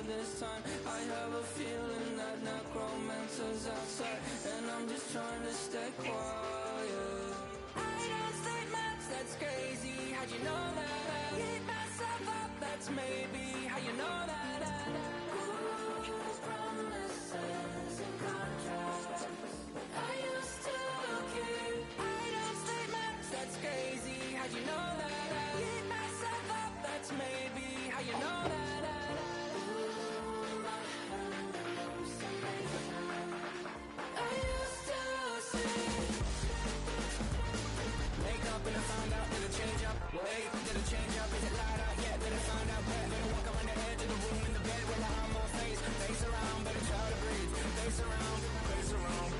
this time. I have a feeling that necromancer's outside, and I'm just trying to stay quiet. I don't stay much, that's crazy. How'd you know that? I keep myself up, that's maybe how you know that. Ooh, promises and contracts I used to keep. I don't stay much, that's crazy. How'd you know that? I keep myself up, that's maybe how you know that. Wait, did it change up? Is it light out yet? Did it find out where? Gonna walk around the edge of the room in the bed with my arm on face. Face around, better try to breathe. Face around, face around.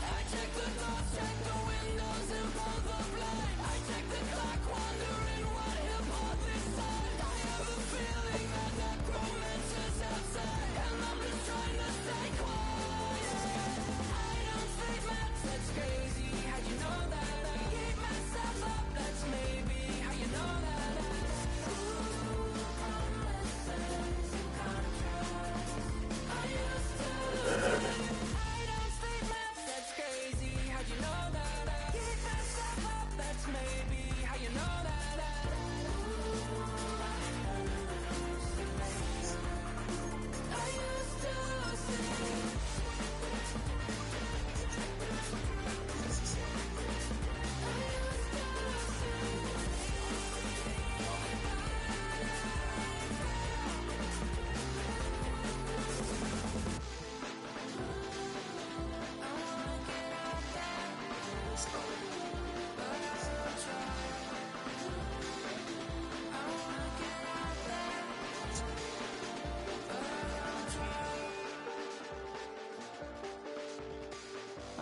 I check the doors, check the windows and pull the blind. I check the clock, wondering what he'll pull this time. I have a feeling that necromancer's outside, and I'm just trying to stay quiet. I don't say much, that's crazy. How'd you know that? I keep myself up, that's maybe how you know that. Ooh, promises and contracts I used to I don't stay much, that's crazy. How'd you know that? I keep myself up, that's maybe how you know that. I used to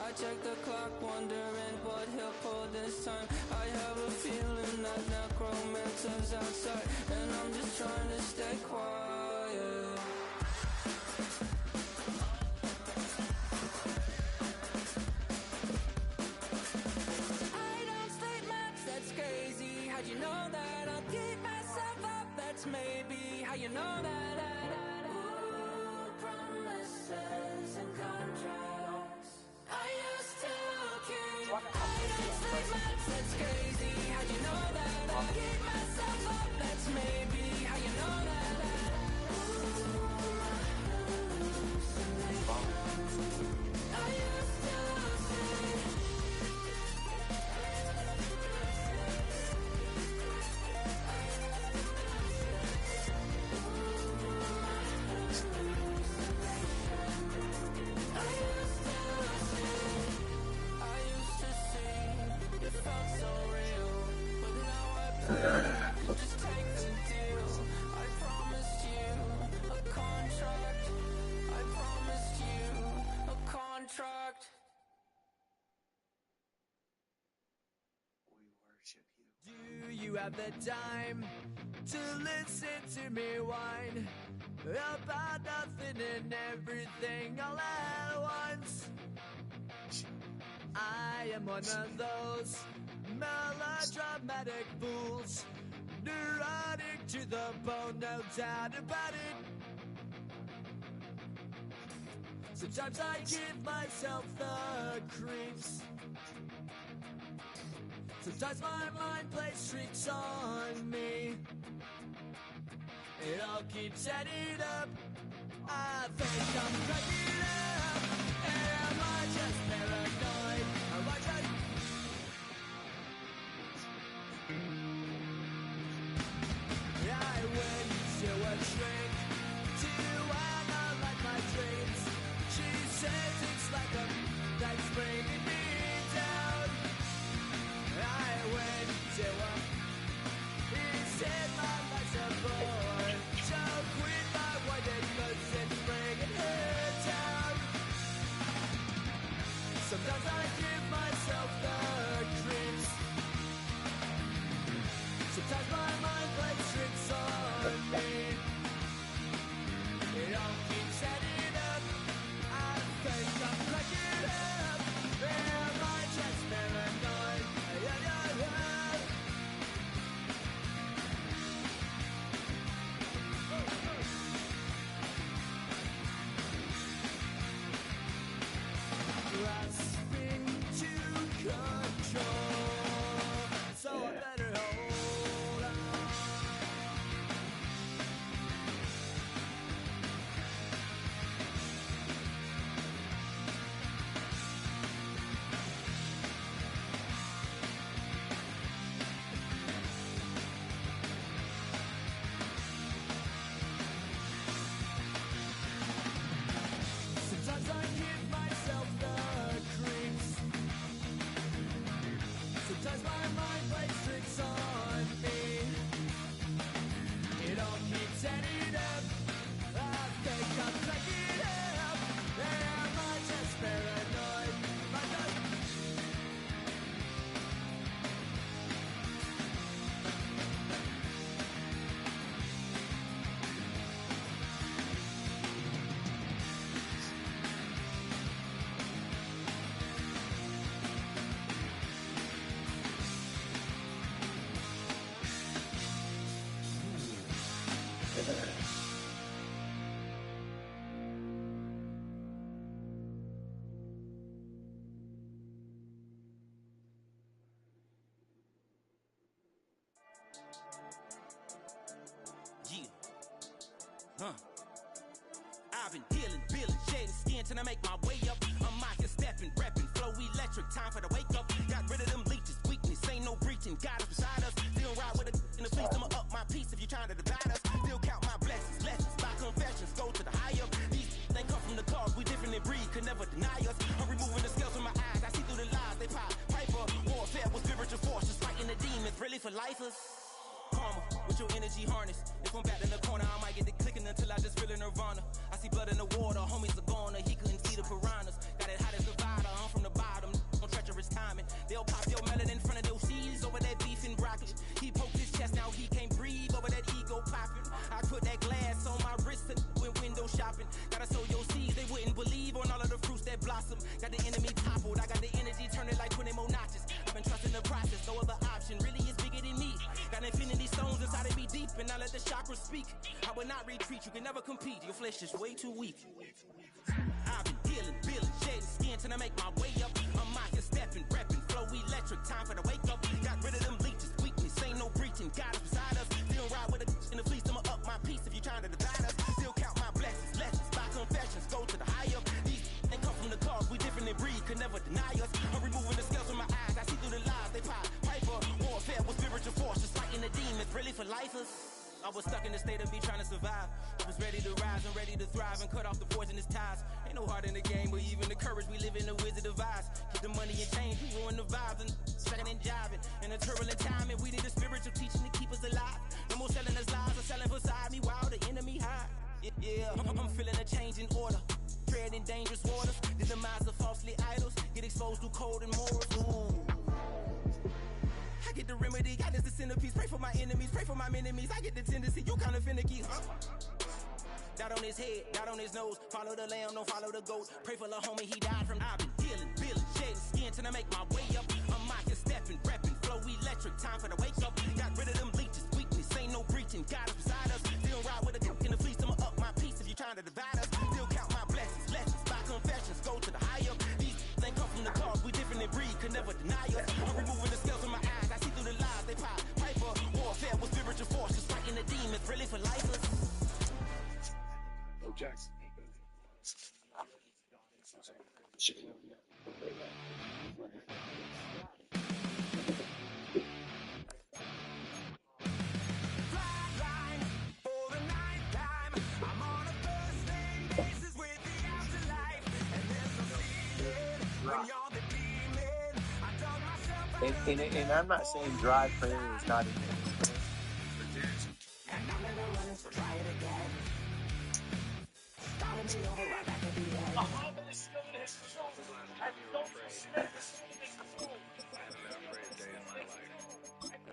I check the clock, wondering what he'll pull this time. I have a feeling that necromancer's outside, and I'm just trying to stay quiet. I don't stay much, that's crazy. How'd you know that? I'll keep myself up, that's maybe how you know that. Ooh, promises and contracts I used to keep. I don't stay much, that's crazy. How'd you know that? I keep myself up, that's maybe how you know that. I used to just take the deal. I promised you a contract. I promised you a contract. We worship you. Do you have the time to listen to me whine about nothing and everything all at once? I am one of those melodramatic fools, neurotic to the bone, no doubt about it. Sometimes I give myself the creeps. Sometimes my mind plays tricks on me. It all keeps adding up. I think I'm cracking up. Am I just paranoid? Am I just... I went to a shrink to analyze my dreams. She says it's like a that's bringing me down. I went to a he said my life's a bore. So quit my white cause it's bringing her down. Sometimes I set it up. I think I'm cracking up. Am I just paranoid? My God. I've been healing, feeling, shedding skin till I make my way up. I'm mocking, stepping, repping, flow electric, time for the wake up. Got rid of them leeches, weakness, ain't no breaching. God is beside us, still ride with a in the fleece. I'ma up my piece if you're trying to divide us. Still count my blessings, lessons, by confessions, go to the higher. These they come from the cause, we different in breed, could never deny us. I'm removing the scales from my eyes, I see through the lies, they pop. Piper, warfare with spiritual forces, fighting the demons, really for lifers. Karma, with your energy harness. If I'm back in the corner, I might get it clicking until I just feel a nirvana. I see blood in the water, homies are gone, he couldn't see the piranhas. Got it hot as a divider, I'm from the bottom, on treacherous timing. They'll pop your melon in front of those seeds over that beef and broccoli. He poked his chest, now he can't breathe over that ego popping. I put that glass on my wrist and went window shopping. Gotta sow your seeds, they wouldn't believe on all of the fruits that blossom. Got the enemy toppled, I got the energy turning like 20 more notches. I've been trusting the process, no other option really is bigger than me. Got infinity stones inside of me deep, and I let the chakras speak. I will not retreat, you can never compete, your flesh is way too weak. I've been healing, feeling, shedding skin till I make my way up. I'm mocking, stepping, repping, flow electric, time for the wake up. Got rid of them leeches, weakness, ain't no breaching. God is beside us, still ride with a in the fleece. I'ma up my piece if you're trying to divide us. Still count my blessings, lessons, by confessions, go to the higher. These ain't come from the cause, we different in breed, could never deny us. I'm removing the scales from my eyes, I see through the lies, they pop. Piper, warfare with spiritual forces, fighting the demons, really for lifers. I was stuck in the state of me trying to survive. I was ready to rise and ready to thrive and cut off the poisonous ties. Ain't no heart in the game, but even the courage we live in the wizard of Oz. Keep the money and change, we ruin the vibes and second and jiving. In a turbulent time, and we need a spiritual teaching to keep us alive. No more selling us lies or selling beside me while the enemy hide. Yeah, I'm feeling a change in order. Treading dangerous waters. The demise of falsely idols. Get exposed to cold and morals. Ooh. I get the remedy, God is the centerpiece. Pray for my enemies, pray for my enemies. I get the tendency, you kinda finicky, huh? Dot on his head, dot on his nose. Follow the lamb, don't follow the goat. Pray for the homie, he died from. I've been healing, feeling, shedding skin till I make my way up. I'm mocking, stepping, repping, flow electric, time for the wake up. Got rid of them leeches, weakness, ain't no breaching. God is beside us, still ride with a in the fleece. I'ma up my piece if you're trying to divide us. Still count my blessings, lessons, by confessions, go to the higher. These ain't come from the cause, we different in breed, could never deny us. I'm removing the scales from my eyes, I see through the lies, they pop. Piper, warfare with spiritual forces, fighting the demons, really for lifers. Oh, Jackson. Flatline for the night time. I'm on a first name basis with the afterlife, and there's no ceiling when you're the demon. I dug myself And I'm not saying dry prayer is not in there. and I'm never running, so try it again. Started me over right back at the end.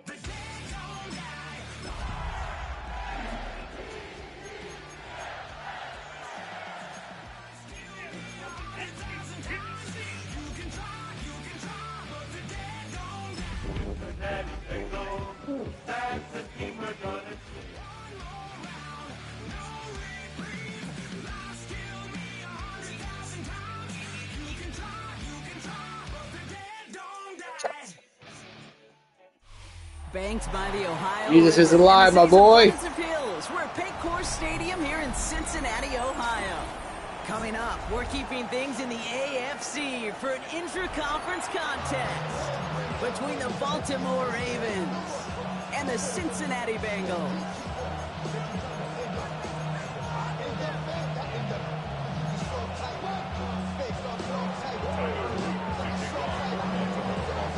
The dead don't die. You can try, but the dead don't die. That's the team we're gonna do. One more round, no reprieve. Lies kill me 100,000 times. You can try, but the dead don't die. Banked by the Ohio Jesus is River alive, in my the season boy. Buckets of Hills. We're at Paycor Stadium here in Cincinnati, Ohio. Coming up, we're keeping things in the AFC for an intra-conference contest between the Baltimore Ravens and the Cincinnati Bengals.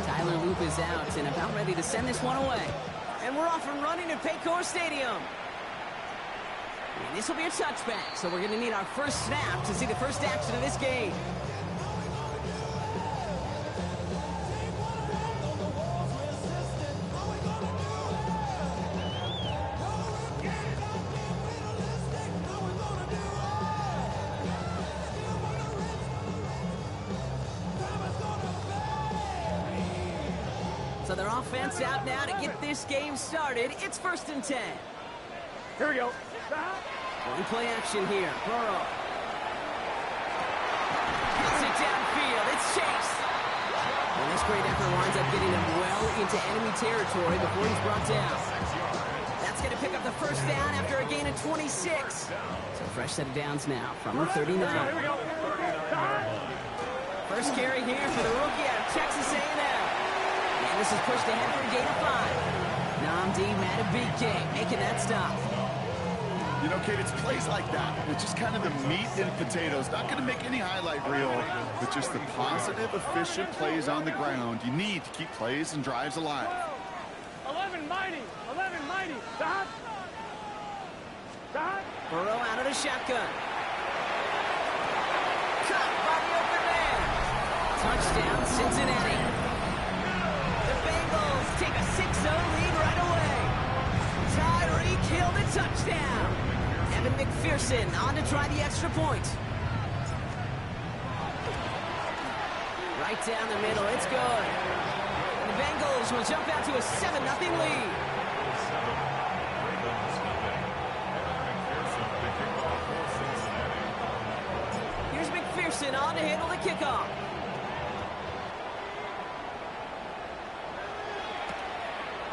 Tyler Loop is out and about ready to send this one away. And we're off and running at Paycor Stadium. And this will be a touchback, so we're going to need our first snap to see the first action of this game. So their offense out now to get this game started. It's 1st and 10. Here we go. One play action here. Burrow. Gets it downfield. It's Chase. And this great effort winds up getting him well into enemy territory before he's brought down. That's going to pick up the first down after a gain of 26. So fresh set of downs now from the 39. Here we go. First carry here for the rookie out of Texas A&M. And this is pushed ahead for a gain of 5. Namdi Madubuike making that stop. You know, Kate, it's plays like that. It's just kind of the meat and potatoes. Not going to make any highlight reel, but just the positive, efficient plays on the ground. You need to keep plays and drives alive. 11 mighty. 11 mighty. Dot. Dot. Burrow out of the shotgun. Cut by the open man. Touchdown, Cincinnati. The Bengals take a 6-0 lead right away. Tyreek Hill the touchdown. Evan McPherson on to try the extra point. Right down the middle, it's good. And the Bengals will jump out to a 7-0 lead. Here's McPherson on to handle the kickoff.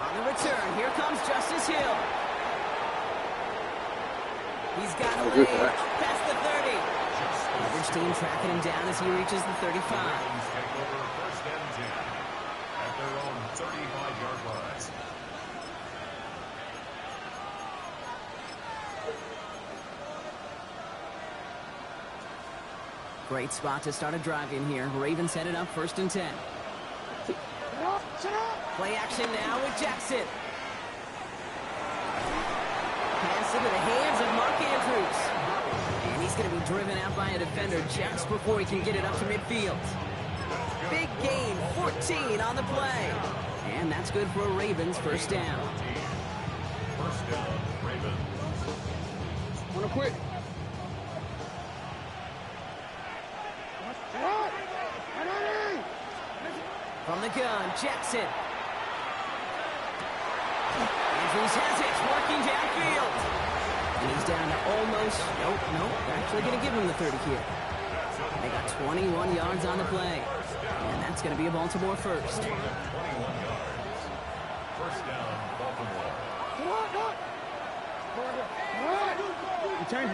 On the return, here comes Justice Hill. He's got a lead past the 30. Average team tracking him down as he reaches the 35. Take over 1st and 10 at their own 35-yard line. Great spot to start a drive in here. Ravens headed up 1st and 10. Play action now with Jackson. Pass into the hands of Mark Andrews. And he's going to be driven out by a defender just before he can get it up to midfield. Big gain, 14 on the play. And that's good for a Ravens first down. First down, Ravens. Wanna quit? From the gun, Jackson. Andrews has it, working downfield. And he's down to almost, nope, actually going to give him the 30 here. They got 21 yards on the play. And that's going to be a Baltimore first. 21 yards. First down, Baltimore. Return.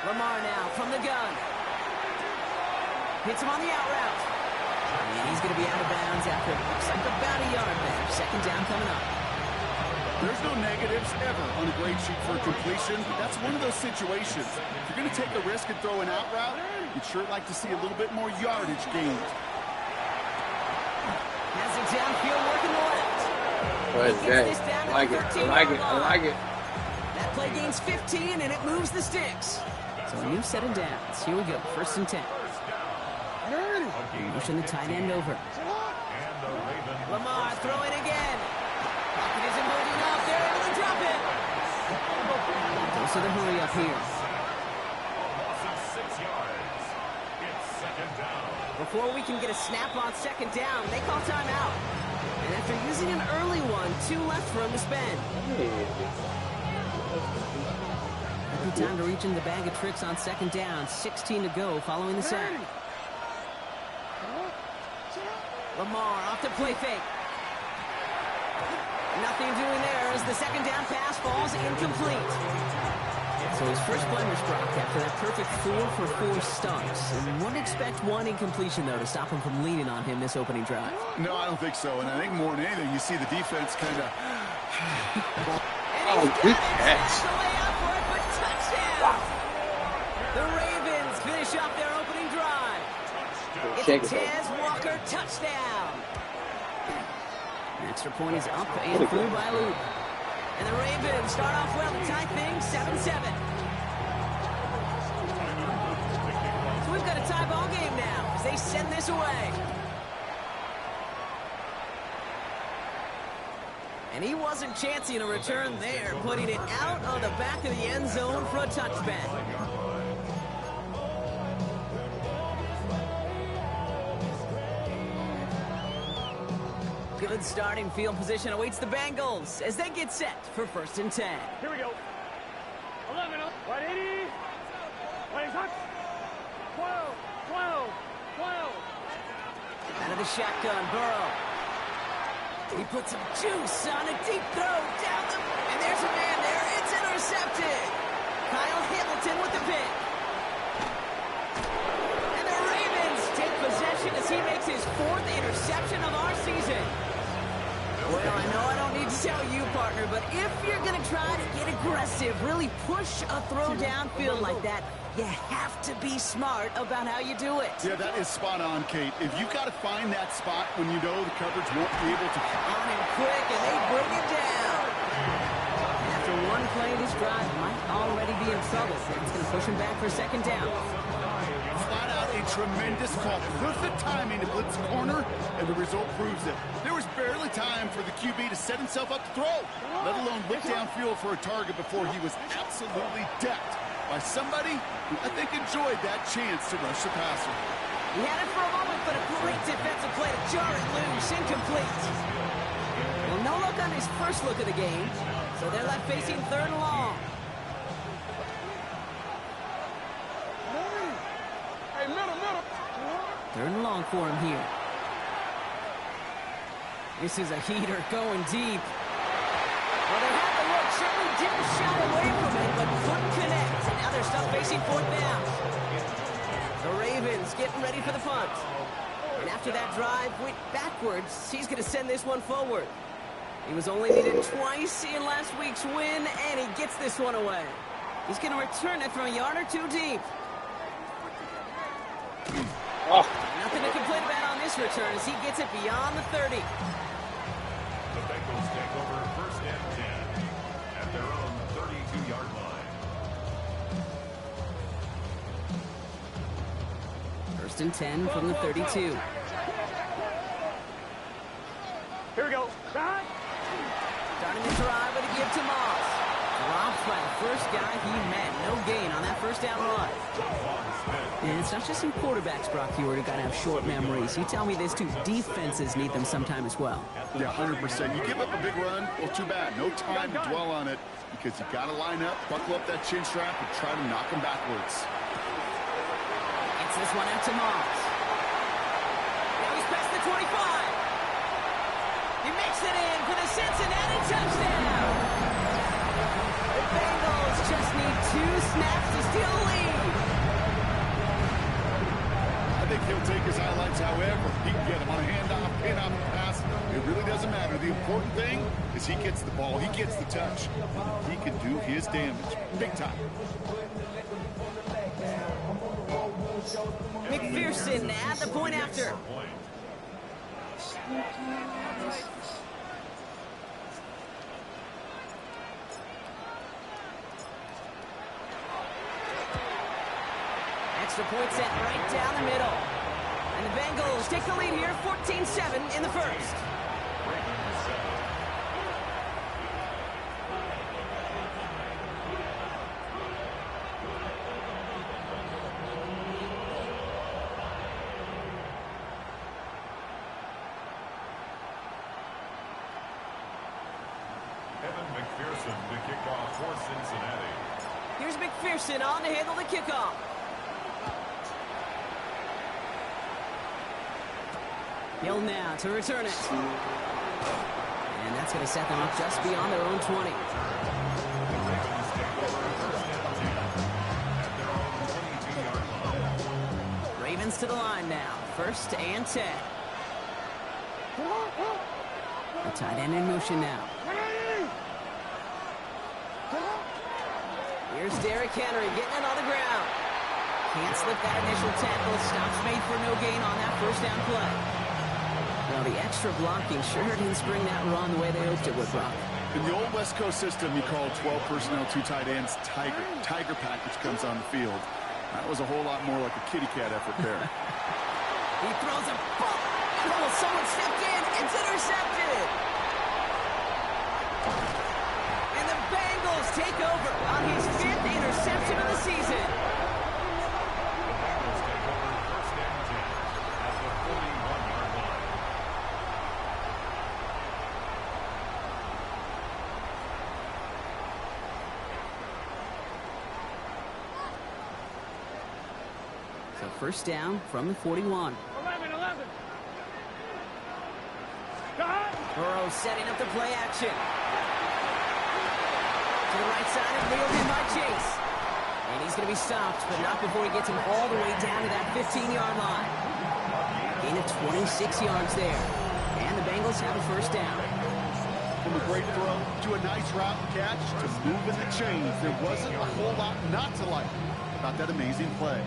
Lamar now from the gun. Hits him on the out route. And he's going to be out of bounds after looks like about a yard there. Second down coming up. There's no negatives ever on a grade sheet for completion. That's one of those situations. If you're going to take a risk and throw an out route, you'd sure like to see a little bit more yardage gained. Has it downfield working the left. Good, Jay. I like it. I like it. I like it. That play gains 15 and it moves the sticks. So a new set of downs. Here we go. 1st and 10. Motion the tight end over. Lamar throwing again. Pocket isn't holding up. They're able to drop it. Goes to the hurry up here. Before we can get a snap on 2nd down, they call timeout. And after using an early one, 2 left for him to spend. Good time to reach in the bag of tricks on 2nd down. 16 to go following the sack. Lamar off the play fake. Nothing doing there as the 2nd down pass falls incomplete. So his first blemish, Brock, after that perfect 4 for 4 starts. And wouldn't expect one incompletion, though, to stop him from leaning on him this opening drive. No, I don't think so. And I think more than anything, you see the defense kind of... Oh, good catch. The Ravens finish up their opening drive. It's a Tez Walker touchdown. An extra point is up and through by Luke. And the Ravens start off well to tie things 7-7. So we've got a tie ball game now as they send this away. And he wasn't chancing a return there, putting it out on the back of the end zone for a touchback. Good starting field position awaits the Bengals as they get set for 1st and 10. Here we go. 11, 180. Wait, touch. 12, 12, 12. Out of the shotgun, Burrow. He puts some juice on a deep throw down the... And there's a man there. It's intercepted. Kyle Hamilton with the pick. And the Ravens take possession as he makes his 4th interception of our season. Well, I know I don't need to tell you, partner, but if you're going to try to get aggressive, really push a throw downfield like that, you have to be smart about how you do it. Yeah, that is spot on, Kate. If you've got to find that spot when you know the coverage won't be able to... On him quick, and they bring it down. After one play, this drive might already be in trouble. It's going to push him back for 2nd down. Flat out a tremendous call. Perfect timing to blitz corner, and the result proves it. There was barely time for the QB to set himself up to throw, let alone look downfield for a target before he was absolutely decked by somebody who I think enjoyed that chance to rush the passer. He had it for a moment, but a great defensive play to jar it loose, incomplete. Well, no look on his first look of the game, so they're left facing 3rd and long. Hey, middle. 3rd and long for him here. This is a heater going deep. Well, they had the look, certainly didn't shy away from it, but couldn't connect. And now they're stuck facing 4th down. The Ravens getting ready for the punt. And after that drive went backwards, he's going to send this one forward. He was only needed twice in last week's win, and he gets this one away. He's going to return it from a yard or 2 deep. Oh. Nothing to complain about on this return as he gets it beyond the 30. The Bengals take over 1st and 10 at their own 32-yard line. 1st and 10 from the 32. Here we go. Behind. Starting the drive with a give to Moss. Dropped by the first guy he met. No gain on that 1st down run. And it's not just some quarterbacks, Brock Hewitt, who got to have short memories. You tell me this too. Defenses need them sometime as well. Yeah, 100%. You give up a big run, well, too bad. No time to dwell on it because you got to line up, buckle up that chin strap, and try to knock them backwards. Gets this one out to Moss. Now he's past the 25. He makes it in for the Cincinnati touchdown. The Bengals just need 2 snaps to steal a lead. I think he'll take his highlights however he can get him on a handoff, pin-off, pass. It really doesn't matter. The important thing is he gets the ball. He gets the touch. He can do his damage. Big time. McPherson at the point after. Extra point set right down the middle. And the Bengals take the lead here, 14-7 in the 1st. McPherson to kick off for Cincinnati. Here's McPherson on to handle the kickoff. Hill now to return it. And that's going to set them up just beyond their own 20. Ravens to the line now. 1st and 10. The tight end in motion now. Here's Derrick Henry getting it on the ground. Can't slip that initial tackle. Stops made for no gain on that 1st down play. Well, the extra blocking sure didn't spring that run the way they hoped it would, Brock. In the old West Coast system, you call 12 personnel, 2 tight ends, Tiger. Tiger package comes on the field. That was a whole lot more like a kitty cat effort there. He throws a ball. Oh, someone stepped in. It's intercepted. And the Bengals take over on his 5th interception of the season. Bengals take over first and 10 at the 41-yard line. So first down from the 41. 11. Burrow setting up the play action. To the right side and wheeled in by Chase. And he's going to be stopped, but not before he gets him all the way down to that 15-yard line. Gain of 26 yards there. And the Bengals have a first down. From a great throw to a nice route and catch to moving the chains, there wasn't a whole lot not to like about that amazing play.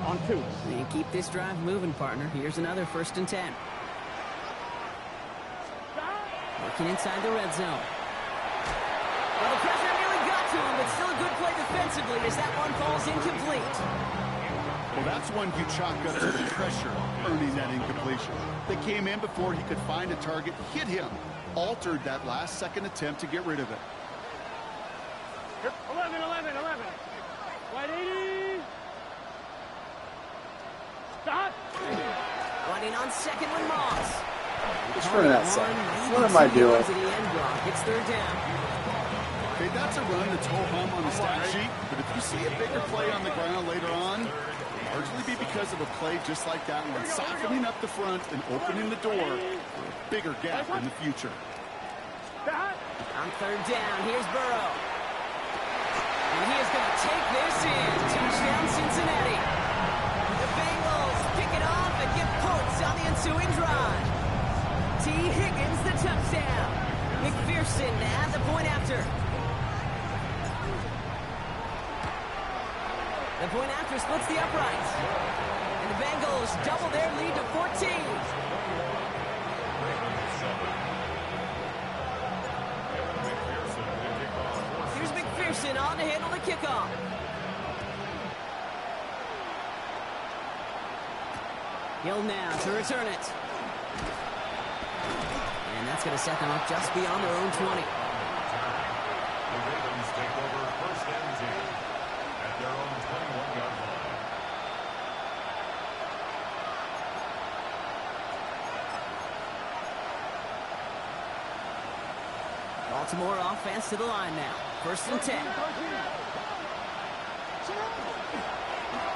On 2. And keep this drive moving, partner. Here's another first and 10. Working inside the red zone. Well, the pressure nearly got to him, but still a good play defensively as that one falls incomplete. Well, that's one you chalk up to the pressure earning that incompletion. They came in before he could find a target, hit him, altered that last-second attempt to get rid of it. 11. Wide 80. Stop. Running on second with Moss. Just running outside. What am I doing? It's third down. Okay, that's a run that's ho-hum on the stat sheet, but if you see a bigger play on the ground later on, it'll largely be because of a play just like that one, softening up the front and opening the door for a bigger gap in the future. On third down, here's Burrow. And he is going to take this in. Touchdown, Cincinnati. The Bengals pick it off and get points on the ensuing drive. T. Higgins, the touchdown. McPherson at the point after. The point after splits the uprights. And the Bengals double their lead to 14. Here's McPherson on to handle the kickoff. Hill now to return it. And that's going to set them up just beyond their own 20. The Ravens take over first and 10 at their own 21-yard line. Baltimore offense to the line now. First and 10.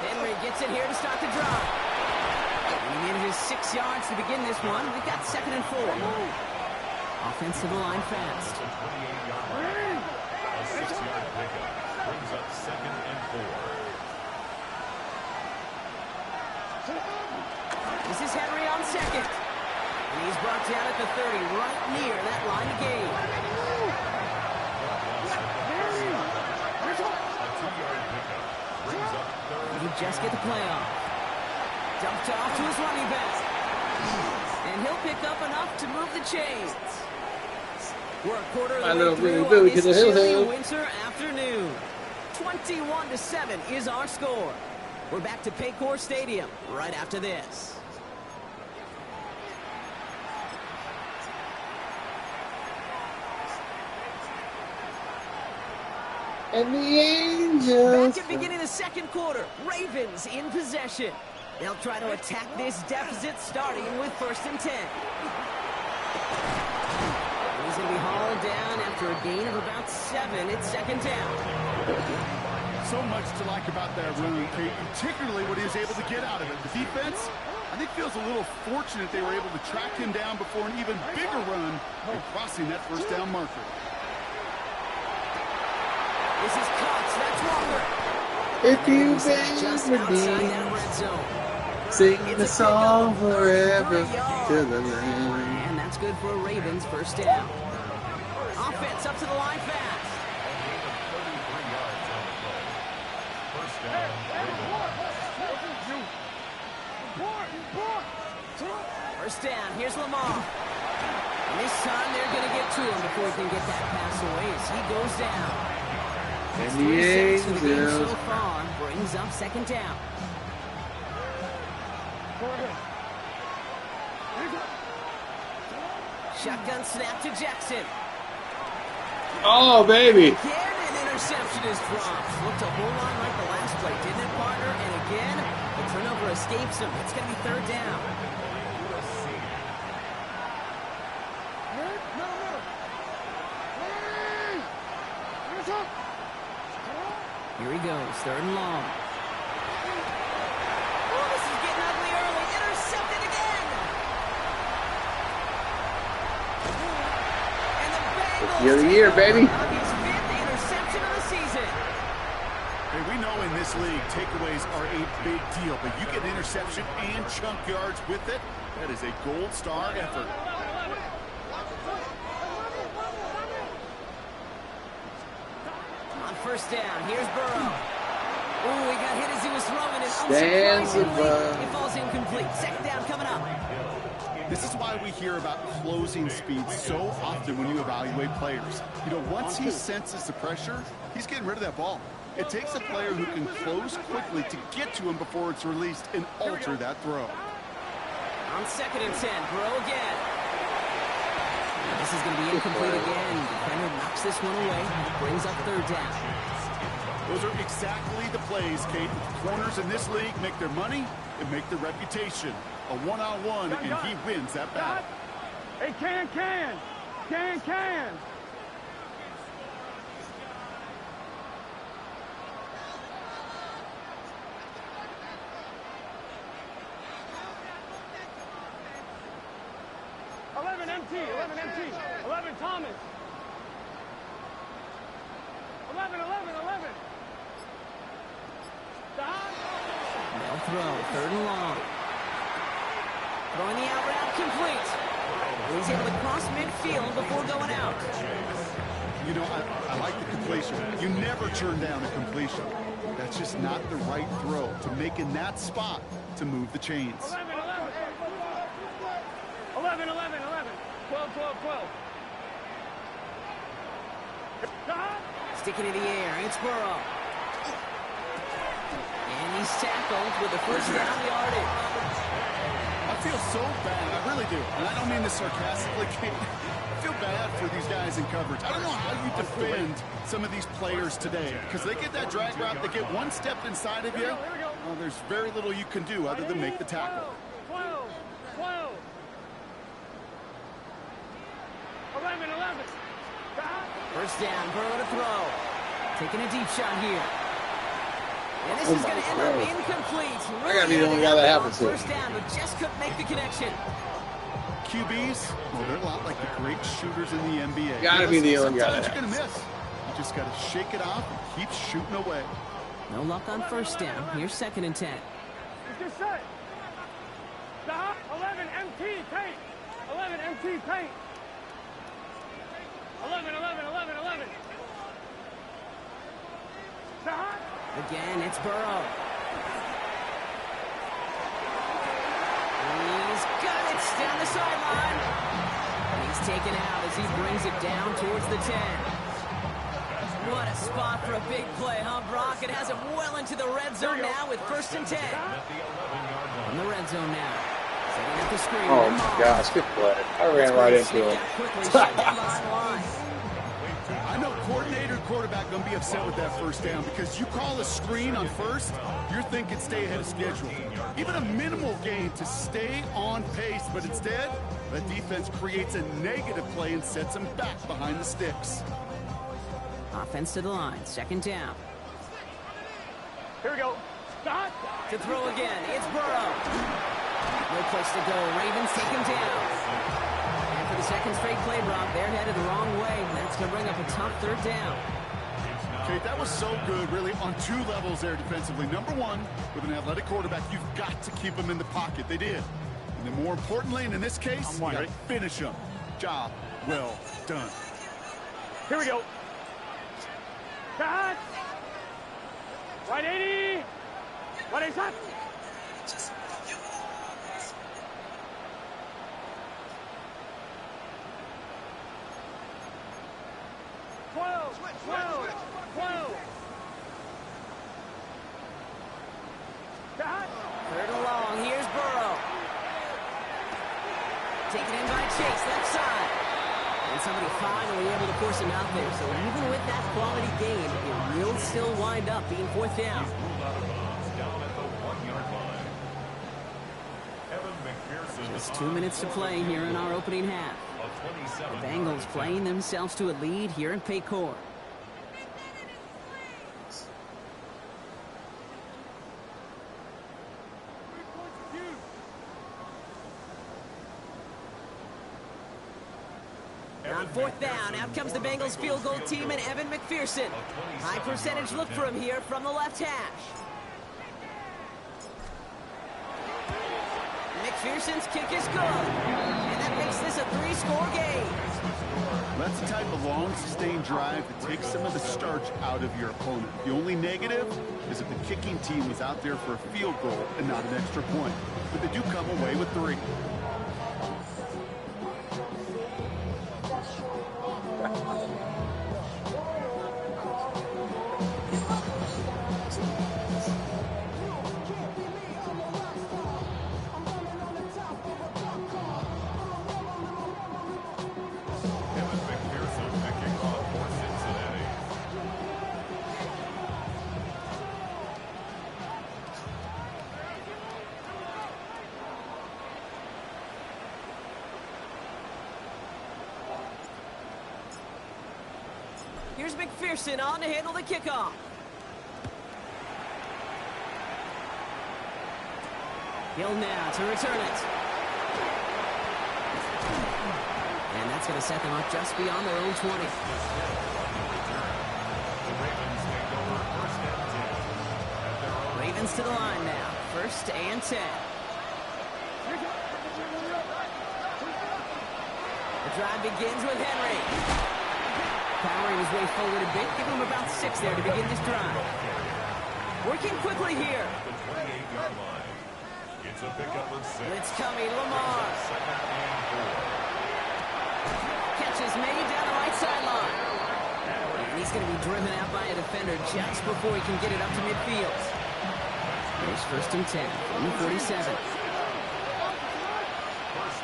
Henry gets it here to start the drive. He manages 6 yards to begin this one. We've got second and 4. Offense to the line fast. A 28-yard line. A 6-yard pickup brings up second and 4. This is Henry on second. And he's brought down at the 30, right near that line of gain. A 2-yard pickup brings up third. He just get the play off. Dumped off to his running back. And he'll pick up enough to move the chains. We're a quarter of the way through on this chilly winter afternoon. 21-7 is our score. We're back to Paycor Stadium right after this. And the Angels. Back at beginning the second quarter, Ravens in possession. They'll try to attack this deficit starting with first and 10. He's going to be hauled down after a gain of about 7. It's second down. So much to like about that run, Kate, particularly what he was able to get out of it. The defense, I think, feels a little fortunate they were able to track him down before an even bigger run and crossing that first down marker. This is Cox. That's Walker. If you Just ever outside need, that red zone. sing It's the a song pickup forever for a yard. to the land. And that's good for a Ravens first down. Offense up to the line fast. First down, First down. Here's Lamar. And this time they're going to get to him before he can get that pass away as he goes down. And 3 the seconds for the game Angels. so far brings up second down. Shotgun snap to Jackson. Oh, baby. Again, an interception is dropped. Looked a whole lot like the last play, didn't it, partner? And again, the turnover escapes him. It's going to be third down. Here he goes, third and long. Oh, this is getting ugly early. Intercepted again. And the Bengals Rookie of the year, baby. His fifth interception of the season. Hey, we know in this league, takeaways are a big deal, but you get an interception and chunk yards with it. That is a gold star effort. On first down, here's Burrow. Ooh, he got hit as he was throwing it. Stands Unsurprisingly, it falls incomplete. Second down coming up. This is why we hear about closing speed so often when you evaluate players. You know, once he senses the pressure, he's getting rid of that ball. It takes a player who can close quickly to get to him before it's released and alter that throw. On second and 10, Burrow again. This is going to be incomplete again. Defender knocks this one away. Brings up third down. Those are exactly the plays, Kate. Corners in this league make their money and make their reputation. A one-on-one, and he wins that battle. Hey, can. MT, 11 Thomas. 11. They'll throw, third and long. Throwing the out route complete. He's able to cross midfield before going out. You know, I like the completion. You never turn down a completion. That's just not the right throw to make in that spot to move the chains. 11. 12. Sticking in the air, it's Burrow. And he's tackled with the first down yardage. I feel so bad, I really do. And I don't mean this sarcastically, Kate. I feel bad for these guys in coverage. I don't know how you defend some of these players today because they get that drag route, they get one step inside of you. Well, there's very little you can do other than make the tackle. 12. 11. First down, Burrow to throw. Taking a deep shot here. And this is going to end up incomplete. I gotta be the only guy that happens to. First down, but just couldn't make the connection. QBs, well, they're a lot like the great shooters in the NBA. Gotta be the only guy Sometimes that you're going to miss. You just got to shake it off and keep shooting away. No luck on first down. Here's second and 10. It's just set. 11 MT paint. 11 MT paint. 11. Again, it's Burrow. He's got it down the sideline. And he's taken out as he brings it down towards the 10. What a spot for a big play, huh, Brock? It has him well into the red zone now with first and 10. In the red zone now. Setting up the screen. Oh my gosh, good play. I ran right into him. Quickly shut down behind the line. I know coordinator quarterback going to be upset with that first down because you call a screen on first, you're thinking stay ahead of schedule. Even a minimal gain to stay on pace, but instead, that defense creates a negative play and sets them back behind the sticks. Offense to the line, second down. Here we go. To throw again, it's Burrow. No place to go. Ravens take him down. And for the second straight play, Brock, they're headed the wrong way. And that's going to bring up a tough third down. Okay, that was so good, really, on two levels there defensively. Number one, with an athletic quarterback, you've got to keep him in the pocket. They did. And then more importantly, and in this case, you got to finish him. Job well done. Here we go. Cut. Right 80. Right 80 shot. Third and long. Here's Burrow. Taken in by Chase, left side. And somebody finally able to force him out there. So even with that quality game, it will still wind up being fourth down. Just 2 minutes to play here in our opening half. The Bengals playing themselves to a lead here in Paycor. On fourth down, out comes the Bengals field goal team and Evan McPherson. High percentage look for him here from the left hash. McPherson's kick is good. And that makes this a 3-score game. That's the type of long, sustained drive that takes some of the starch out of your opponent. The only negative is if the kicking team was out there for a field goal and not an extra point. But they do come away with 3. Here's McPherson on to handle the kickoff. Hill now to return it. And that's going to set them up just beyond their own 20. Ravens to the line now. 1st and 10. The drive begins with Henry. Powering his way forward a bit, give him about 6 there to begin this drive. Working quickly here. It's a pickup of 6. It's coming, Lamar. Catch is made down the right sideline. And he's going to be driven out by a defender just before he can get it up to midfield. There's 1st and 10 from the 47. First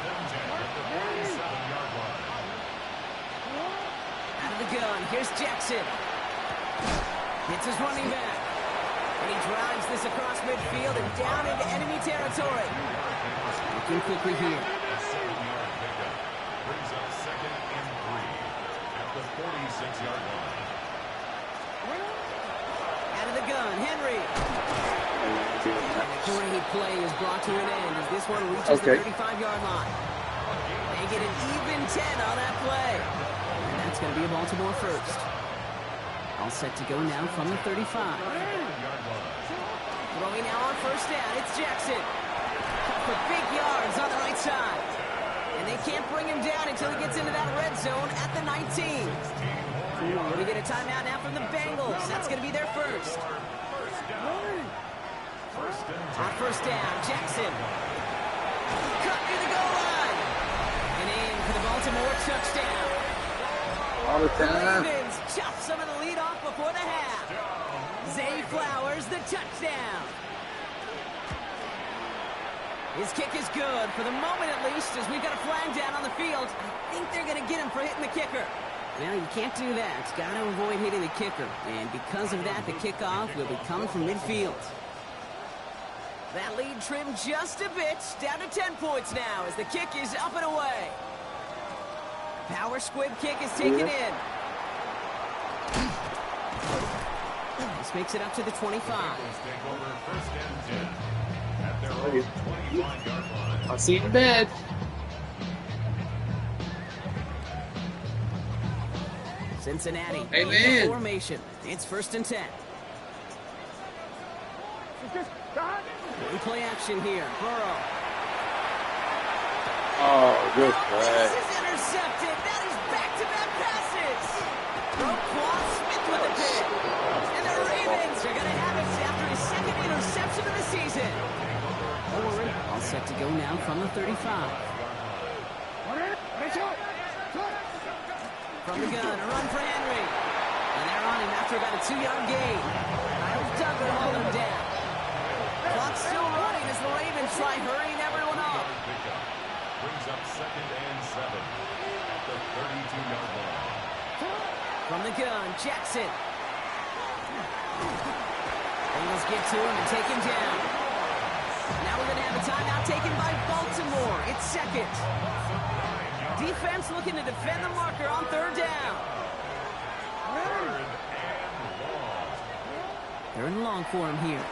and 10 at the 47-yard line. Out of the gun, here's Jackson. Hits his running back. And he drives this across midfield and down into enemy territory. Looking quickly here. A 7-yard pickup brings up 2nd and 3 at the 46-yard line. Out of the gun, Henry. Great play is brought to an end as this one reaches the 35-yard line. They get an even 10 on that play. And that's going to be a Baltimore first. All set to go now from the 35. Throwing now on 1st down, it's Jackson. Cut for big yards on the right side. And they can't bring him down until he gets into that red zone at the 19. We get a timeout now from the Bengals. That's going to be their first. On 1st down, Jackson. Cut near the goal line. And in for the Baltimore touchdown. All the time. Ravens chop some of the lead off before the half. Zay Flowers, the touchdown. His kick is good, for the moment at least, as we've got a flag down on the field. I think they're going to get him for hitting the kicker. Well, you can't do that. It's got to avoid hitting the kicker. And because of that, the kickoff will be coming from midfield. That lead trimmed just a bit, down to 10 points now as the kick is up and away. Power squib kick is taken in. This makes it up to the 25. I'll see you in bed. Cincinnati. Amen. Formation. It's 1st and 10. Play action here. Burrow. Oh, good This play. is intercepted. That is back-to-back passes. Roquan Smith with the pick. And the Ravens are going to have it after his 2nd interception of the season. All set to go now from the 35. From the gun, a run for Henry. 2-yard gain. Miles Duggar hold him down. Clock's still running as the Ravens try hurrying everyone up. Brings up 2nd and 7 at the 32-yard line. From the gun, Jackson. Bengals get to him and take him down. Now we're going to have a timeout taken by Baltimore. It's 2nd. Defense looking to defend the marker on 3rd down. 3rd and long for him here.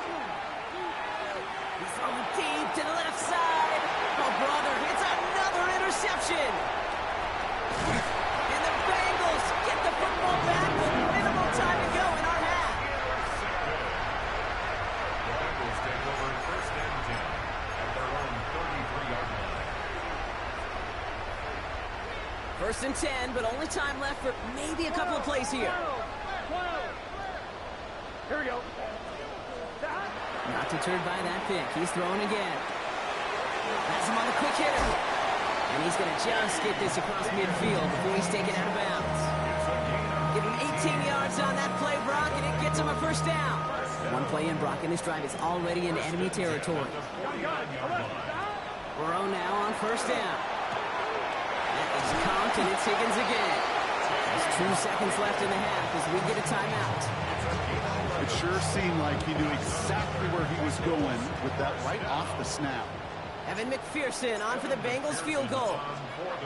He's throwing deep to the left side. Oh, brother, it's another interception. And the Bengals get the football back with minimal time to go in our half. The Bengals take over 1st and 10 at their own 33-yard line. 1st and 10, but only time left for maybe a couple of plays here. Here we go. Not deterred by that pick. He's throwing again. Has him on the quick hitter. And he's going to just get this across midfield before he's taken out of bounds. Give him 18 yards on that play, Brock, and it gets him a 1st down. One play in, Brock, and this drive is already in enemy territory. Burrow now on 1st down. That is comped, and it's Higgins again. There's 2 seconds left in the half as we get a timeout. It sure seemed like he knew exactly where he was going with that right off the snap. Evan McPherson on for the Bengals field goal.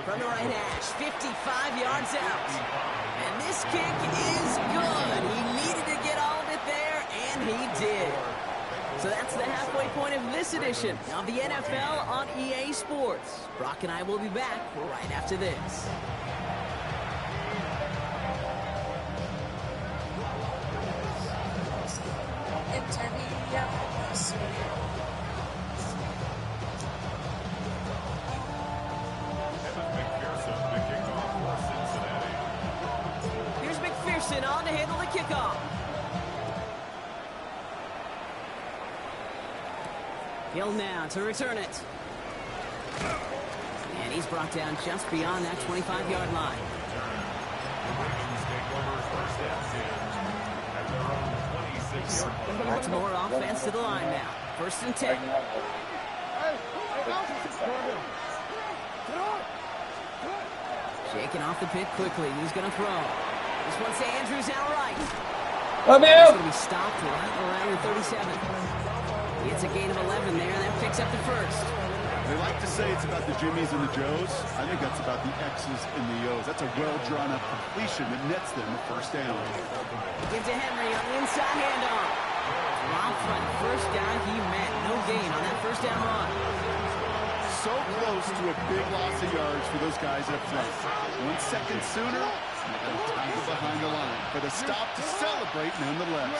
From the right hash, 55 yards out. And this kick is good. He needed to get all of it there, and he did. So that's the halfway point of this edition of the NFL on EA Sports. Brock and I will be back right after this. Here's McPherson on to handle the kickoff. Hill now to return it. And he's brought down just beyond that 25-yard line. Baltimore offense to the line now. 1st and 10. Shaking off the pick quickly. He's going to throw. This one's to Andrews outright. He's going to be stopped right around the 37. It's a gain of 11 there. That picks up the 1st. They like to say it's about the Jimmies and the Joes. I think that's about the X's and the O's. That's a well-drawn-up completion that nets them a 1st down. Give to Henry on the inside handoff. Rob front, 1st down he met. No gain on that 1st down run. So close to a big loss of yards for those guys up front. 1 second sooner, and tackle behind the line for the stop to celebrate nonetheless.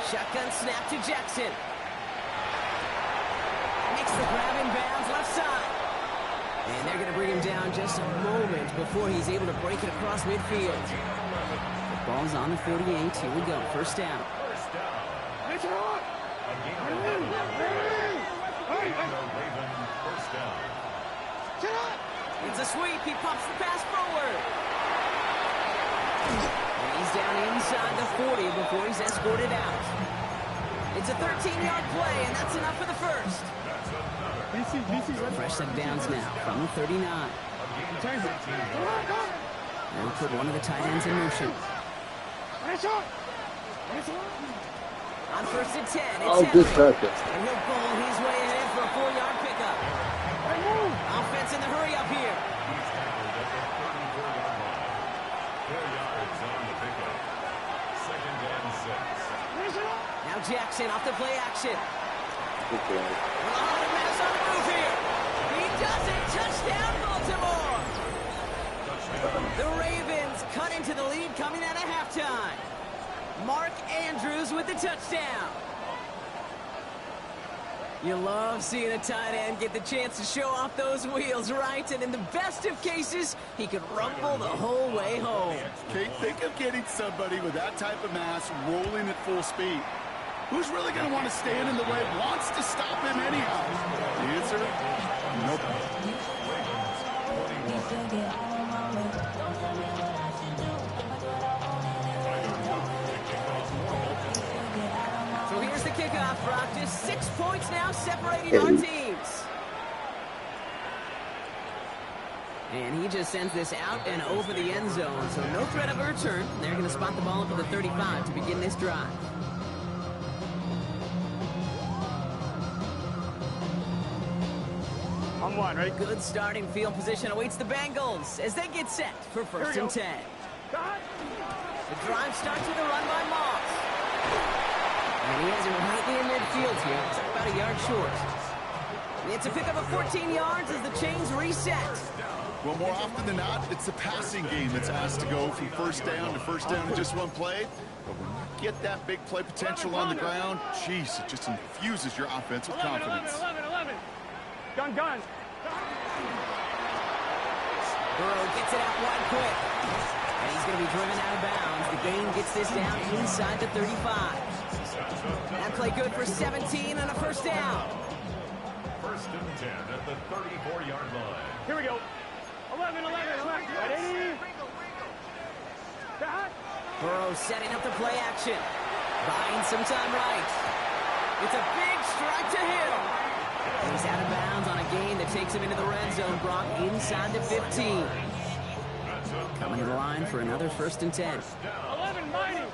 Shotgun snap to Jackson. Makes the grab in bounds left side. And they're going to bring him down just a moment before he's able to break it across midfield. The ball's on the 48. Here we go. 1st down. It's a sweep. He pops the pass forward. And he's down inside the 40 before he's escorted out. It's a 13-yard play, and that's enough for the 1st. Fresh set of downs now from the 39. They'll put one of the tight ends in motion. On 1st and 10, it's good Henry. practice. And he'll bowl his way ahead for a 4-yard pickup. Offense in the hurry up here. Now Jackson off the play action. Mass on the move here. He does it. Touchdown, Baltimore. The Ravens cut into the lead coming out of halftime. Mark Andrews with the touchdown. You love seeing a tight end get the chance to show off those wheels, right? And in the best of cases, he could rumble the whole way home. Kate, think of getting somebody with that type of mass rolling at full speed. Who's really going to want to stand in the way, wants to stop him anyhow? The answer, nobody. half, Brock. Just 6 points now separating our teams. And he just sends this out and over the end zone, so no threat of a return. They're going to spot the ball up at the 35 to begin this drive. On one, ready? Good starting field position awaits the Bengals as they get set for 1st and 10. The drive starts with a run by Moss. And he has him right near midfield here. It's about a yard short. It's a pickup of 14 yards as the chains reset. Well, more often than not, it's the passing game that's asked to go from first down in just one play. But when you get that big play potential on the ground, geez, it just infuses your offense with confidence. 11. Gun. Burrow gets it out wide quick. And he's going to be driven out of bounds. The gain gets this down inside the 35. That play good for 17 and a first down. 1st and 10 at the 34-yard line. Here we go. 11. Ready? Burrow setting up the play action. Buying some time right. It's a big strike to Hill. He's out of bounds on a gain that takes him into the red zone. Brock inside the 15. Coming to the line for another 1st and 10. 11 mighty. At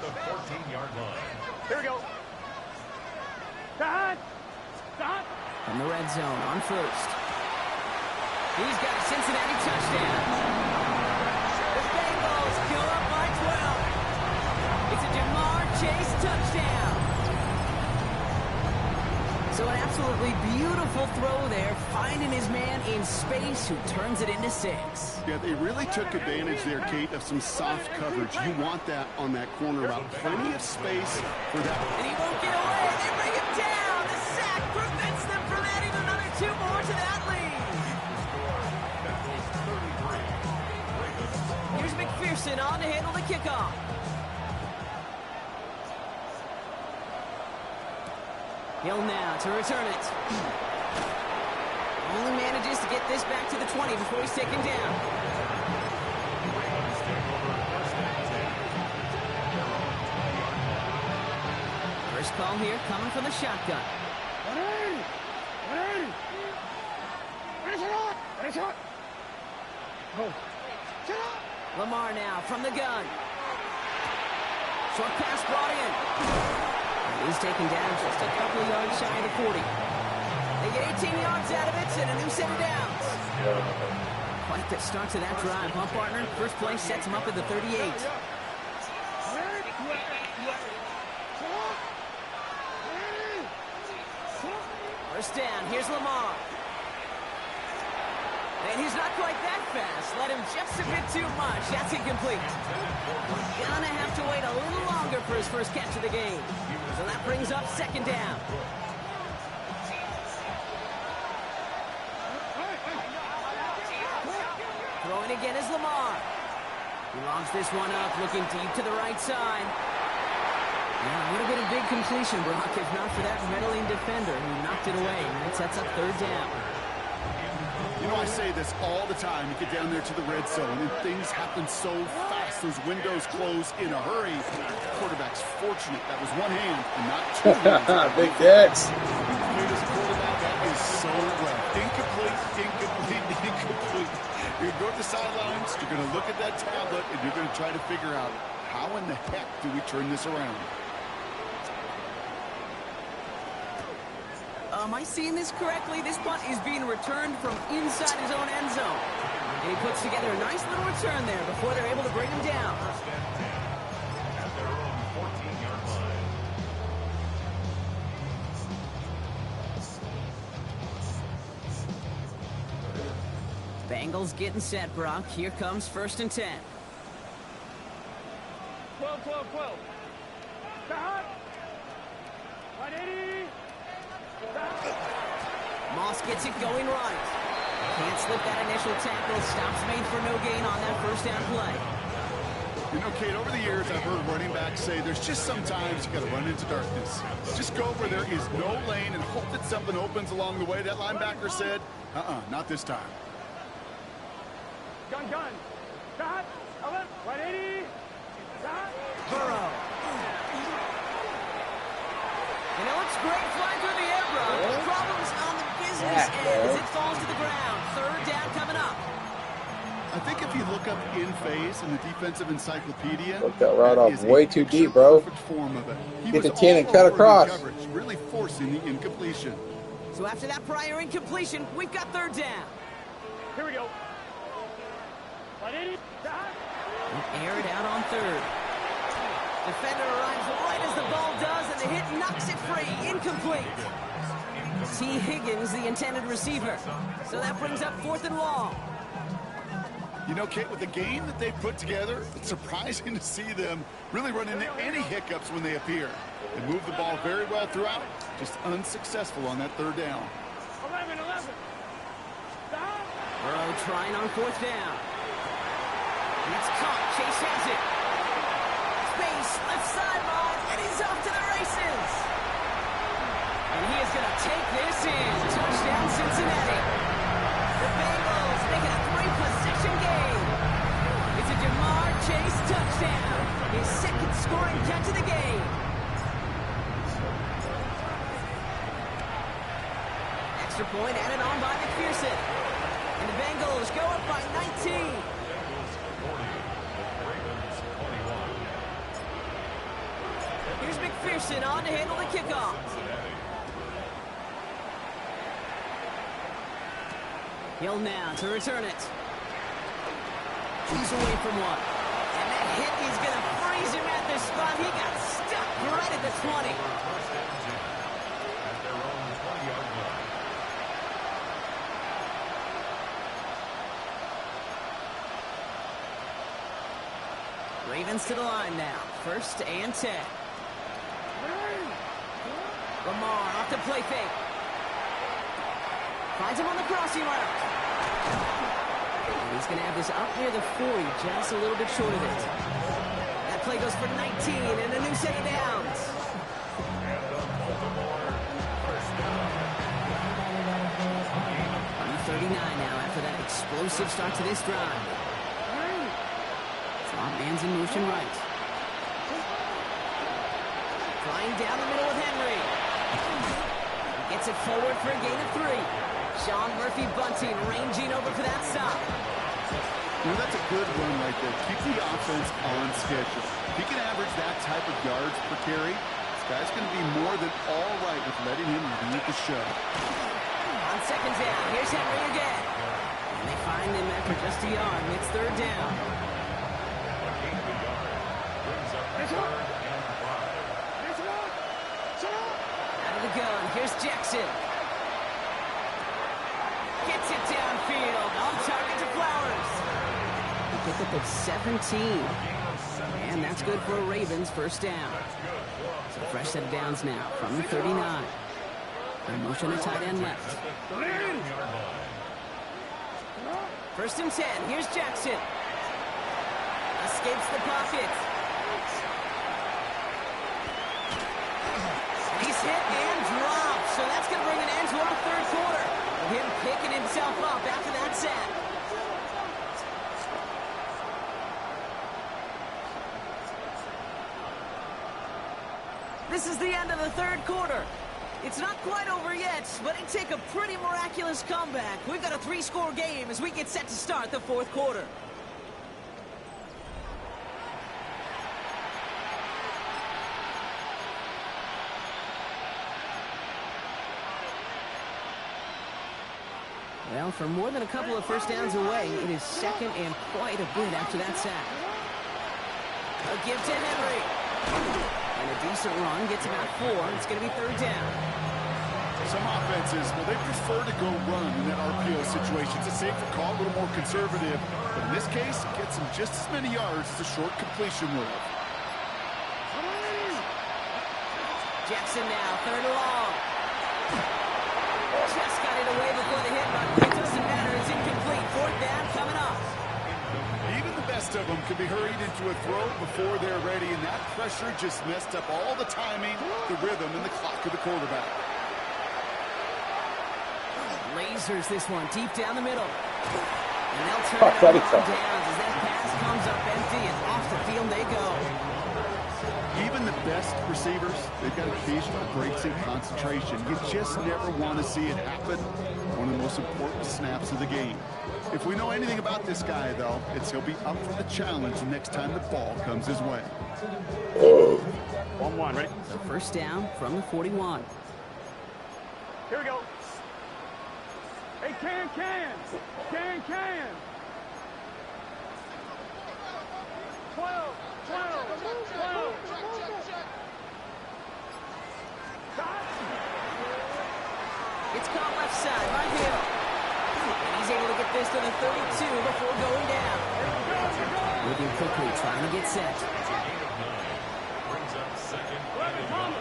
the 14-yard line. Here we go. Stop. From the red zone on 1st. He's got a Cincinnati touchdown. The Bengals go up by 12. It's a Jamar Chase touchdown. So an absolutely beautiful throw there, finding his man in space who turns it into 6. Yeah, they really took advantage there, Kate, of some soft coverage. You want that on that corner route. Plenty of space for that. And he won't get away. They bring him down. The sack prevents them from adding another 2 more to that lead. Here's McPherson on to handle the kickoff. Hill now to return it. Only manages to get this back to the 20 before he's taken down. First call here coming from the shotgun. Lamar now from the gun. Short pass brought in. He's taken down just a couple of yards shy of the 40. They get 18 yards out of it and a new set of downs. Quite the start to that drive, huh, partner? First play sets him up at the 38. First down, here's Lamar. And he's not quite that fast. Let him just a bit too much. That's incomplete. Gonna have to wait a little longer for his first catch of the game. So that brings up 2nd down. Throwing again is Lamar. He logs this one up, looking deep to the right side. Yeah, a little bit of big completion, Brock, if not for that meddling defender who knocked it away. And that sets up 3rd down. You know, I say this all the time. You get down there to the red zone, and things happen so fast. Those windows close in a hurry. The quarterback's fortunate. That was one hand and not 2 hands. Big Dex. Quarterback, that is so rough. Incomplete. You're going to go to the sidelines, you're going to look at that tablet, and you're going to try to figure out how in the heck do we turn this around. Am I seeing this correctly? This punt is being returned from inside his own end zone. And he puts together a nice little return there before they're able to bring him down. At their own 14-yard line. Bengals getting set, Brock. Here comes 1st and 10. 12. Stop. 180. Moss gets it going right. Can't slip that initial tackle. Stops made for no gain on that 1st down play. You know, Kate, over the years, I've heard running backs say there's just sometimes you got to run into darkness. Just go where there is no lane and hope that something opens along the way. That linebacker said, not this time. Gun. Stop. 180. Stop. Burrow. I think if you look up in phase in the defensive encyclopedia, Look that route off is way a too deep, bro. perfect form of it. He Get was the 10 and all cut over the across. coverage, really forcing the incompletion. So after that prior incompletion, we've got third down. Here we go. 180. Air it out on third. Defender arrives right as the ball does, and the hit knocks it free. Incomplete. T. Higgins, the intended receiver. So that brings up 4th and long. You know, Kate, with the game that they put together, it's surprising to see them really run into any hiccups when they appear. They move the ball very well throughout, just unsuccessful on that third down. 11. Burrow trying on 4th down. It's caught. Chase has it. Space, left sideline, and he's off to the races. And he is going to take this in. Touchdown, Cincinnati. The Bengals make it a 3-possession game. It's a Jamar Chase touchdown. His 2nd scoring catch of the game. Extra point added on by McPherson. And the Bengals go up by 19. Here's McPherson on to handle the kickoff. Hill now to return it. He's away from one. And that hit is going to freeze him at this spot. He got stuck right at the 20. At their own 20-yard line. Ravens to the line now. 1st and 10. Lamar off the play fake. Finds him on the crossing route. And he's going to have this up near the 40, just a little bit short of it. That play goes for 19 and a new set of downs. On 39 now after that explosive start to this drive. Slot man's in motion right. Flying down the middle with Henry. Gets it forward for a gain of 3. Sean Murphy-Bunting ranging over for that stop. You know, that's a good run right there. Keep the offense on schedule. If he can average that type of yards per carry, this guy's going to be more than all right with letting him lead the show. On 2nd down, here's Henry again. And they find him after just a yard. It's 3rd down. Brings up 3rd and 5. Out of the gun, here's Jackson. Gets it downfield, on target to Flowers. He picked up at 17. And that's good for a Ravens 1st down. So fresh set of downs now from the 39. In motion, a tight end left. 1st and 10, here's Jackson. Escapes the pocket. He's hit and dropped, so that's going to bring an end to our 3rd quarter. With him picking himself up after that sack. This is the end of the 3rd quarter. It's not quite over yet, but it take a pretty miraculous comeback. We've got a 3-score game as we get set to start the 4th quarter. Well, for more than a couple of 1st downs away, it is 2nd and quite a bit after that sack. A give to Henry. And a decent run gets about 4. It's going to be 3rd down. Some offenses, well, they prefer to go run in that RPO situation. It's a safer call, a little more conservative. But in this case, it gets them just as many yards as a short completion would. Jackson now, 3rd and long. Just got it away before the hit, but it doesn't matter. It's incomplete. 4th down coming up. Even the best of them can be hurried into a throw before they're ready, and that pressure just messed up all the timing, the rhythm, and the clock of the quarterback. Lasers this one deep down the middle. And they'll turn it over on downs as that pass comes up empty, and off the field they go. Even the best receivers, they've got occasional breaks in concentration. You just never want to see it happen. One of the most important snaps of the game. If we know anything about this guy, though, it's he'll be up for the challenge the next time the ball comes his way. 1-1, ready? So first down from the 41. Here we go. Hey, can. 12. It's caught left side by Hill. And he's able to get this to the 32 before going down. Moving quickly, trying to get set. Brings up second and 11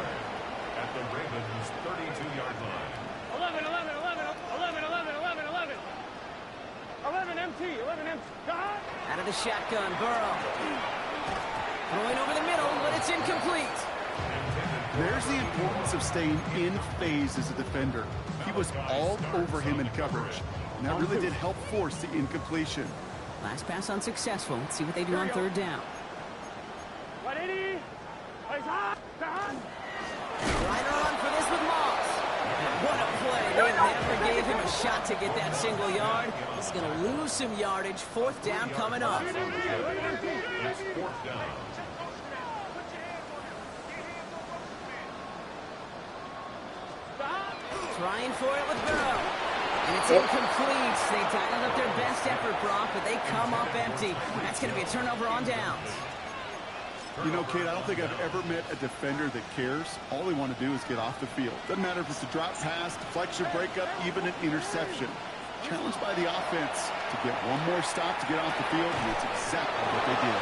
at the Ravens' 32-yard line. 11 MT. Out of the shotgun, Burrow. Throwing over the middle, but it's incomplete. There's the importance of staying in phase as a defender. He was all over him in coverage, and that really did help force the incompletion. Last pass unsuccessful. Let's see what they do on third down. 180. Right on for this with Moss. What a play. They never gave him a shot to get that single yard. He's going to lose some yardage. Fourth down coming up. It's fourth down. Trying for it with Burrow. And it's incomplete. They tightened up their best effort, Brock, but they come up empty. That's going to be a turnover on downs. You know, Kate, I don't think I've ever met a defender that cares. All they want to do is get off the field. Doesn't matter if it's a drop pass, deflection, breakup, even an interception. Challenged by the offense to get one more stop to get off the field, and it's exactly what they did.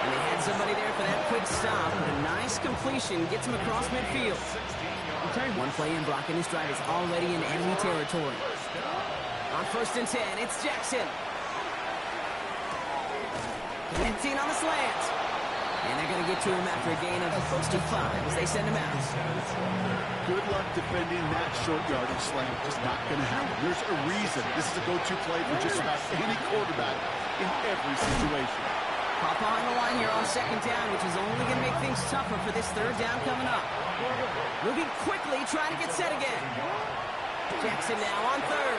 And they had somebody there for that quick stop. A nice completion gets him across midfield. One play in, Brock, and his drive is already in enemy territory. On first and 10, it's Jackson. Connecting on the slant. And they're going to get to him after a gain of close to 5 as they send him out. Good luck defending that short yardage slant. Just not going to happen. There's a reason. This is a go-to play for just about any quarterback in every situation. Pop behind the line here on second down, which is only going to make things tougher for this third down coming up. Moving quickly, trying to get set again. Jackson now on third.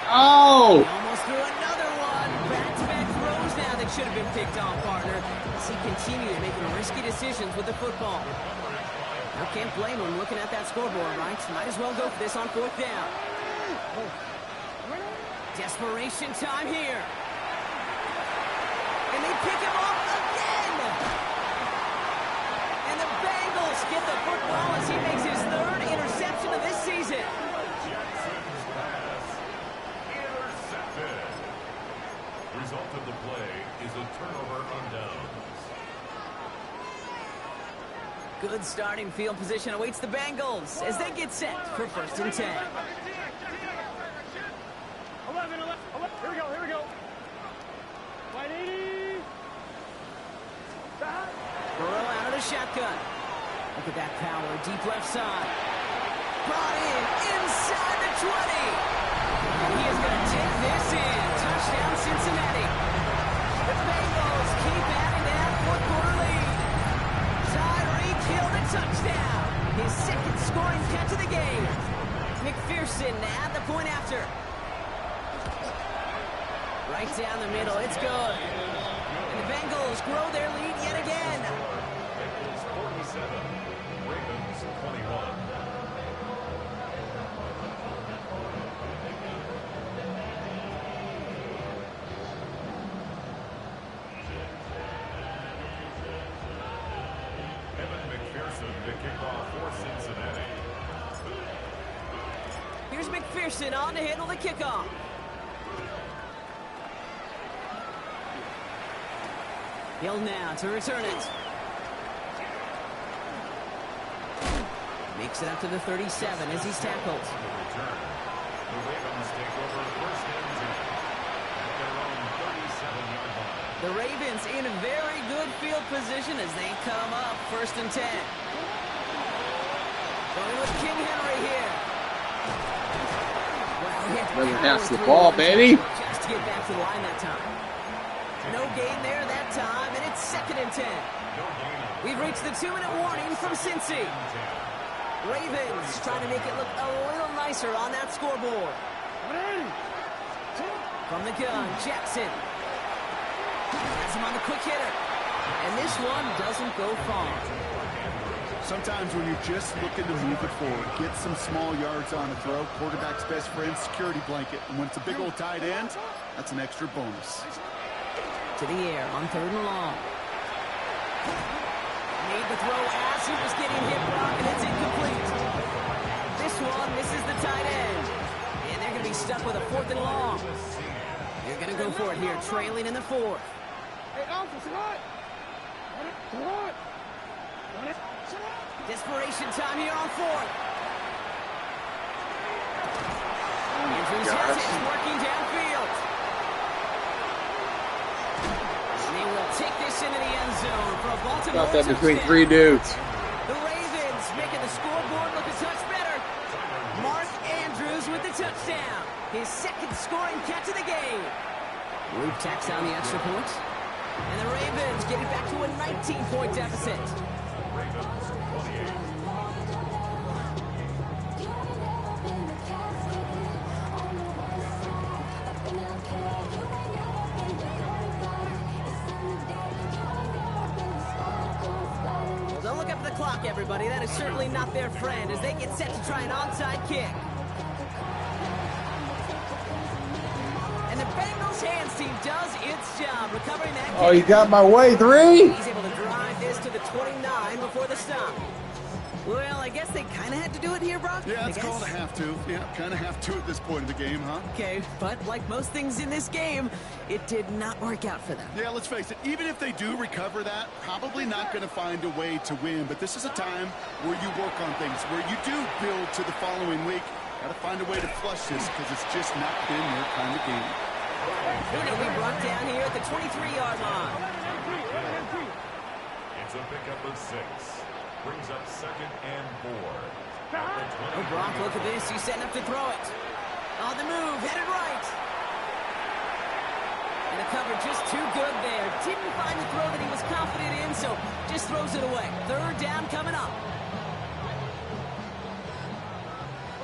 Oh! He almost threw another one. Back-to-back throws now that should have been picked off, partner. As he continues making risky decisions with the football. I can't blame him looking at that scoreboard, right? Might as well go for this on fourth down. Desperation time here. And they pick him off again. And the Bengals get the football as he makes his third interception of this season. Jackson's pass intercepted. Result of the play is a turnover on downs. Good starting field position awaits the Bengals as they get set for first and 10. 11. Here we go. 180. Burrow out of the shotgun. Look at that power, deep left side. Brought in inside the 20. And he is going to take this in. Touchdown, Cincinnati. The Bengals keep adding to that fourth-quarter lead. Tyreek Hill the touchdown. His second scoring catch of the game. McPherson at the point after. Right down the middle, it's good. And the Bengals grow their lead yet again. Bengals 47, Ravens 21. Evan McPherson to kick off for Cincinnati. Here's McPherson on to handle the kickoff. Hill now to return it. Makes it up to the 37 as he's tackled. Return. The Ravens take over first and 10 at their own 37-yard line. The Ravens in a very good field position as they come up first and 10. Going with King Henry here. Well, he had to Never power pass the through ball, one baby. just to get back to the line that time. No gain there that time, and it's second and 10. We've reached the 2-minute warning from Cincy. Ravens trying to make it look a little nicer on that scoreboard. From the gun, Jackson. Has him on the quick hitter. And this one doesn't go far. Sometimes when you're just looking to move it forward, get some small yards on the throw, quarterback's best friend, security blanket. And when it's a big old tight end, that's an extra bonus. To the air on 3rd and long. Made the throw as he was getting hit, Brock, and it's incomplete. This one misses the tight end. And they're going to be stuck with a 4th and long. They're going to go for it here, trailing in the 4th. Desperation time here on 4th. Andrews has it, working downfield. And they will take this into the end zone for a Baltimore Got that between touchdown. 3 dudes. The Ravens making the scoreboard look a touch better. Mark Andrews with the touchdown. His 2nd scoring catch of the game. Luke tacks on the extra point. And the Ravens getting back to a 19-point deficit. Well, don't look up at the clock, everybody. That is certainly not their friend as they get set to try an onside kick. And the Bengals hands team does its job recovering that kick. Oh, you got my way, 3? He's able to drive this to the 29 before the stop. Well, I guess they kind of had to do it here, Brock. Yeah, it's called a have to. Yeah, kind of have to at this point in the game, huh? Okay, but like most things in this game, it did not work out for them. Yeah, let's face it, even if they do recover that, probably not going to find a way to win. But this is a time where you work on things, where you do build to the following week. Got to find a way to flush this because it's just not been their kind of game. They're going to be brought down here at the 23-yard line. It's a pickup of 6. Brings up 2nd and 4. Oh, Brock, look at this. He's setting up to throw it. On the move, headed right. And the cover just too good there. Didn't find the throw that he was confident in, so just throws it away. 3rd down coming up.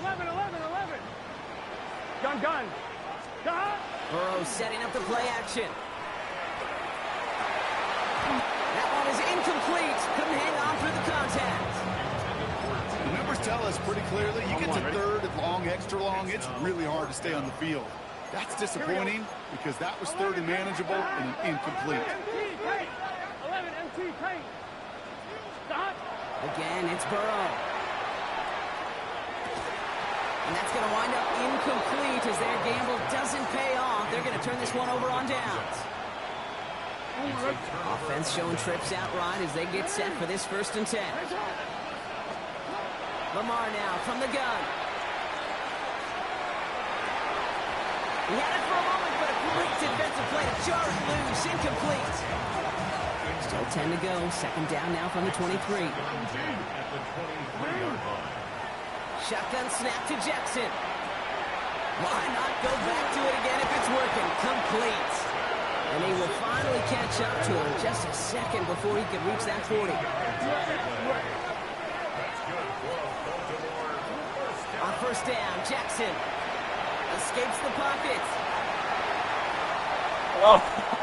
11. Gun. Burrow setting up the play action. That one is incomplete. Couldn't hang on through the contact. The numbers tell us pretty clearly, you get to 3rd and long, extra long, it's really hard to stay on the field. That's disappointing because that was 3rd and manageable and an incomplete. 11 MT Kane. Stop. Again, it's Burrow. And that's going to wind up incomplete as their gamble doesn't pay off. They're going to turn this one over on downs. Offense showing trips outright as they get set for this 1st and 10. Lamar now from the gun. He had it for a moment, but a great defensive play to jar it loose. Incomplete. Still 10 to go. 2nd down now from the 23. Shotgun snap to Jackson. Why not go back to it again if it's working? Complete. And he will finally catch up to him just a second before he can reach that 40. On 1st down, Jackson escapes the pocket. Oh.